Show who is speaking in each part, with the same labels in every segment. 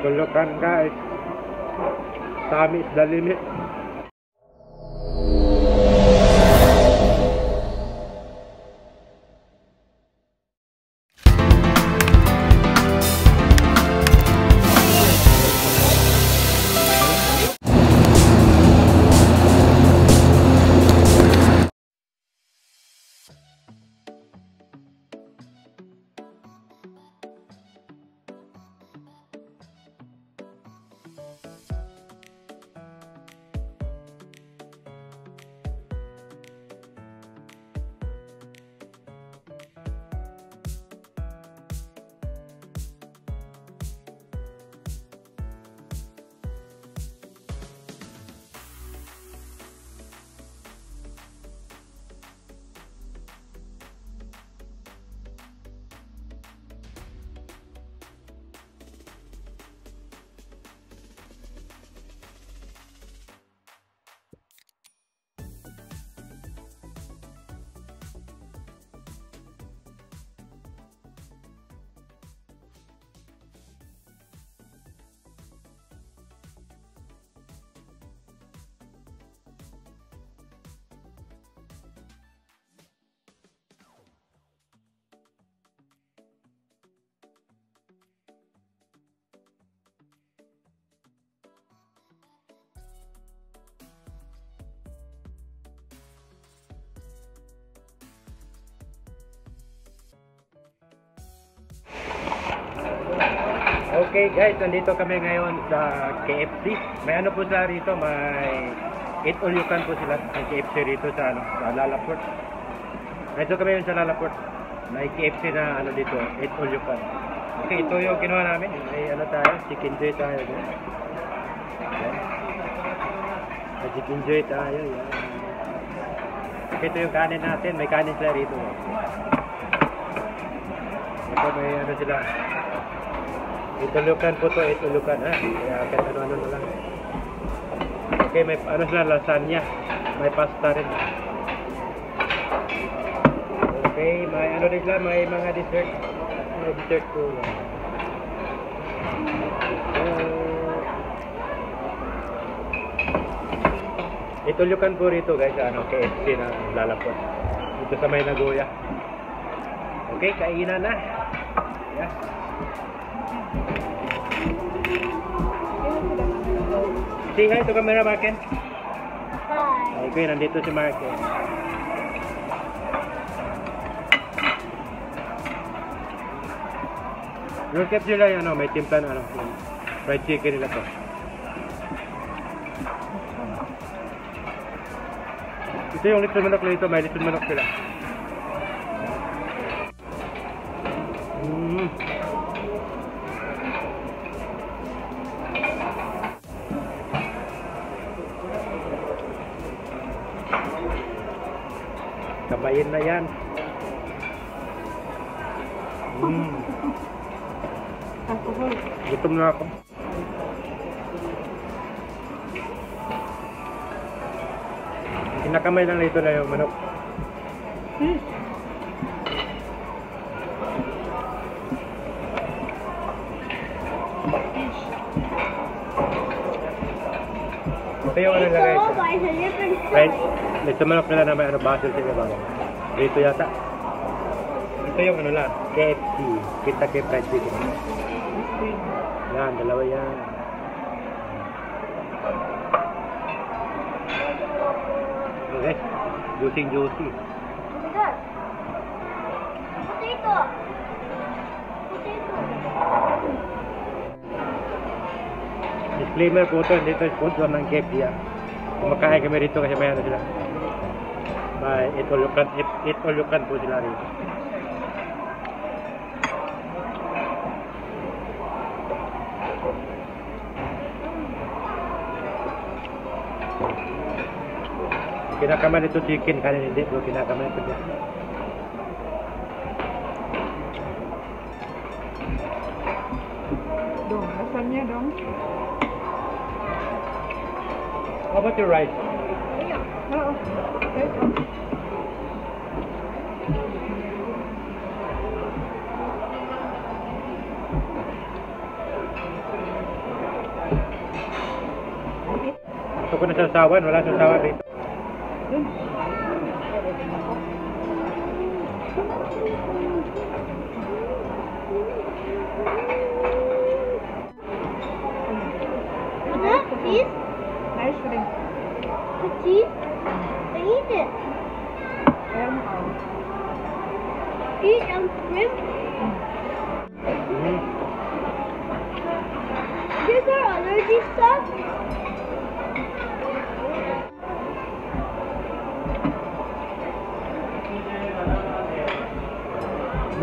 Speaker 1: Tulukan guys. Time is the limit. Okay guys, nandito kami ngayon sa KFC. May ano po sila rito, may eat all you can po sila ang KFC rito sa Lalaport. Nandito kami ngayon sa Lalaport. May KFC na ano dito, eat all you can. Okay, ito yung kinuha namin. May ano tayo, chicken joy tayo. May chicken joy tayo. Yan. Okay, ito yung kanin natin. May kanin sila rito. Ito may ano sila. Itulukan po to, itulukan ha. Kaya kahit ano-ano na lang. Okay, may ano sila, lasagna. May pasta rin. Okay, may ano rin sila, may mga dessert. May dessert po. Itulukan po rito guys, ano, KFC na Lalaport. Dito sa may Nagoya. Okay, kainan na. Yeah. Say hi to camera, Marken. Hi. Okay, nandito si Marken. Yung kep sila yung ano, may timpla na ano, fried chicken nila to. Ito yung little manok nito, may little manok sila. Kabayin na yan. Gutom na ako. Kinakamay lang dito na yung manok. Ito yung ano lagay ito. Right? Ito manok nila na may ano, basil sila ba? Dito yata. Ito yung ano lang, KFC. Kentucky Fried Chicken. Yan, dalawa yan. Okay. Juicy.
Speaker 2: Potato.
Speaker 1: Disclaimer po ito, dito sponsor ng KFC yan. Kumakain kami rito kasi may ano sila. May eat all you can po sila rito. Kinakaman ito chicken, kanin hindi po kinakaman ito dyan.
Speaker 2: Dong, rasanya dong.
Speaker 1: How about your rice?
Speaker 2: Oo.
Speaker 1: Gusto ko na sasawan, wala sasawan dito.
Speaker 2: Cheese?
Speaker 3: Nice ring.
Speaker 2: The cheese? I eat it.
Speaker 3: Ayan mo.
Speaker 2: Eat and shrimp? These are allergy stuff?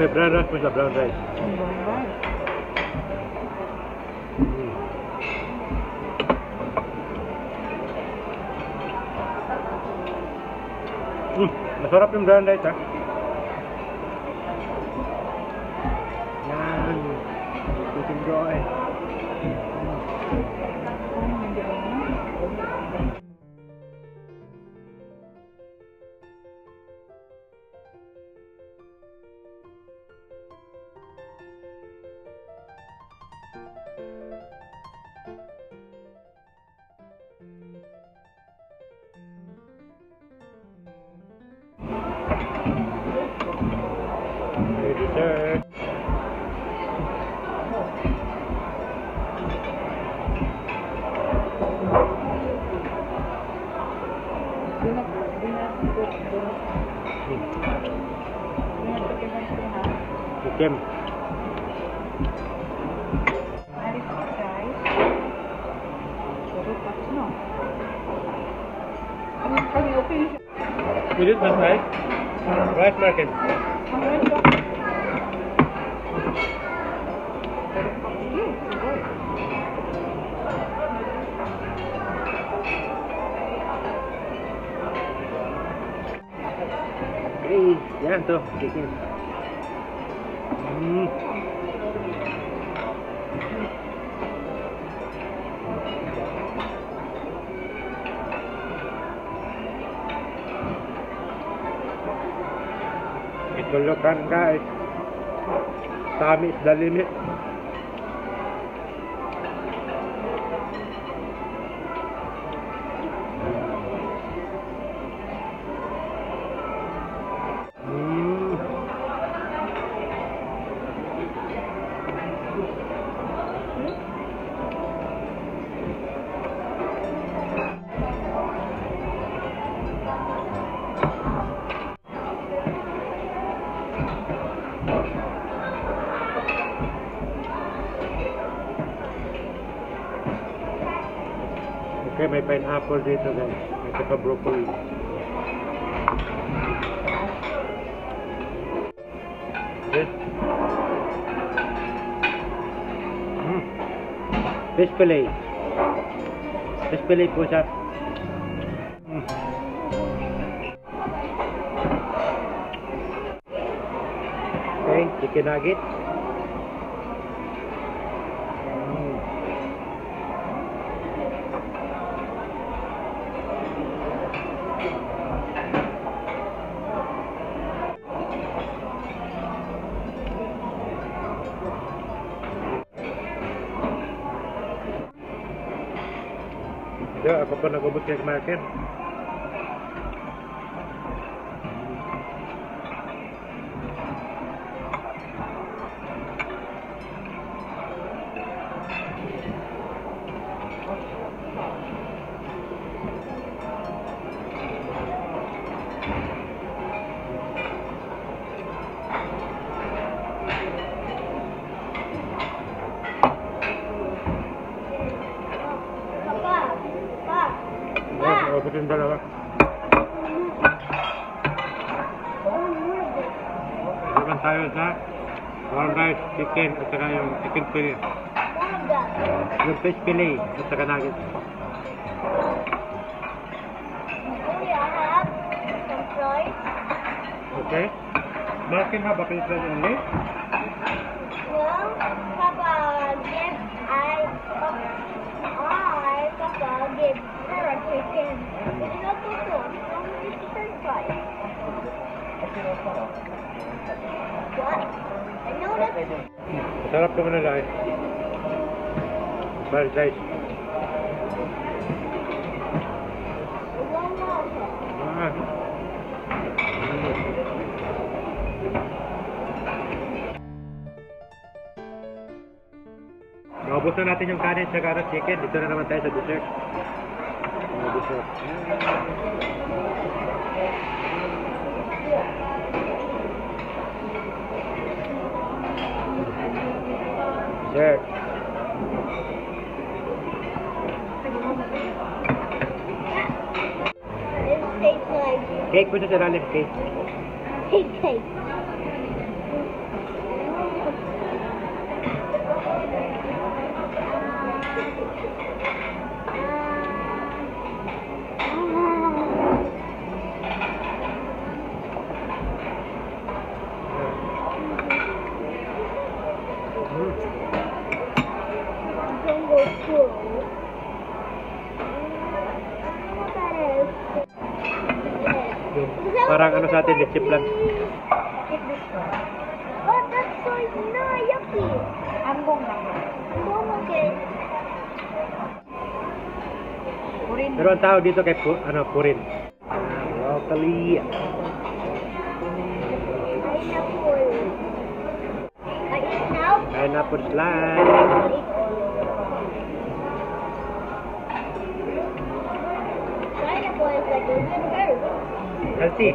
Speaker 1: May brown rice mo sa brown rice. Masarap yung brown rice, ha? Yan. Chicken joy. Dessert. Chicken. It is not nice. Rice market. Yan tuh, chicken. Ito lukan guys. Time is the limit. Okay, may pineapple dito guys. May saka broccoli. Yes. Fish fillet. Fish fillet po siya. Okay, chicken nugget. Ya, ako pa nag-ubos kay market. Ubos yung dalawa. Naman tayo sa brown rice, chicken, at saka yung chicken fillet. Yung fish fillet, at saka nuggets. Okay. Mark can have a fish fillet only.
Speaker 2: Papa give her a chicken. It's not so good. It's french fries. What? I know that.
Speaker 1: Masarap naman na rice. Fried rice. Ah. Naubos na natin yung kanin sa carrot chicken. Dito na naman tayo sa dessert. Dessert. Dessert.
Speaker 2: It tastes like
Speaker 1: Cake po sa ilalim, cake.
Speaker 2: cake. Jungle Cruise. What that is?
Speaker 1: Yung parang ano sa atin, leche plan.
Speaker 2: Oh, that's so no, yucky.
Speaker 3: Ambong lang.
Speaker 2: Oh, okay.
Speaker 3: Purin.
Speaker 1: Pero ang tawag dito kay purin. Broccoli.
Speaker 2: Pineapple. I eat now.
Speaker 1: Pineapple
Speaker 2: I
Speaker 1: slice.
Speaker 2: eat all. Pineapple is like a good herb.
Speaker 1: Healthy.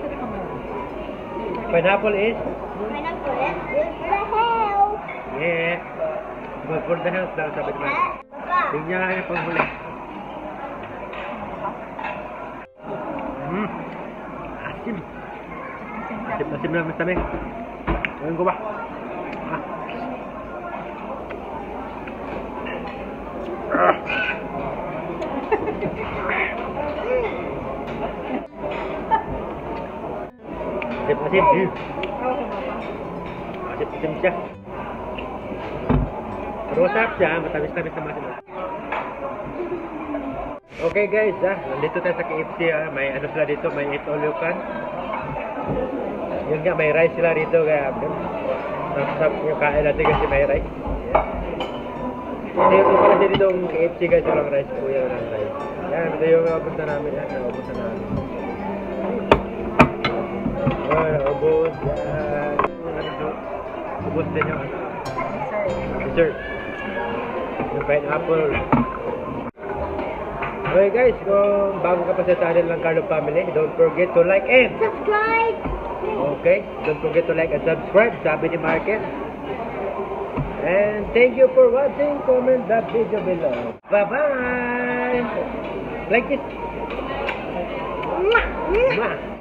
Speaker 1: Pineapple is?
Speaker 2: Pineapple is good for the health.
Speaker 1: Yeah. Good for the health daw, sabi naman.
Speaker 2: Papa.
Speaker 1: Tingnan nga yung panghuli. Asim. Asim na mas tamis. Gawin ko ba? Ah. Ah. Asim. Asim siya. Pero masarap siya, matamis-tamis naman siya. Okay guys, nandito tayo sa KFC, may ano sila dito, may 8 all you can. Yun nga, may rice sila dito, kaya sarap yung kain natin kasi may rice. Kasi yung pala dito yung KFC guys, walang rice po yan, walang rice. Yan, ito yung ubos na namin, yan, ubos na namin. Yan, ubos, yan. Ubos din yung dessert. Yung pineapple. Okay guys, kung bago ka pa sa channel ng Carlo Family, don't forget to like and
Speaker 2: Subscribe.
Speaker 1: okay, don't forget to like and subscribe, sabi ni Market. And thank you for watching. Comment that video below. Bye-bye. Like it.
Speaker 2: Mwah.
Speaker 1: Mwah.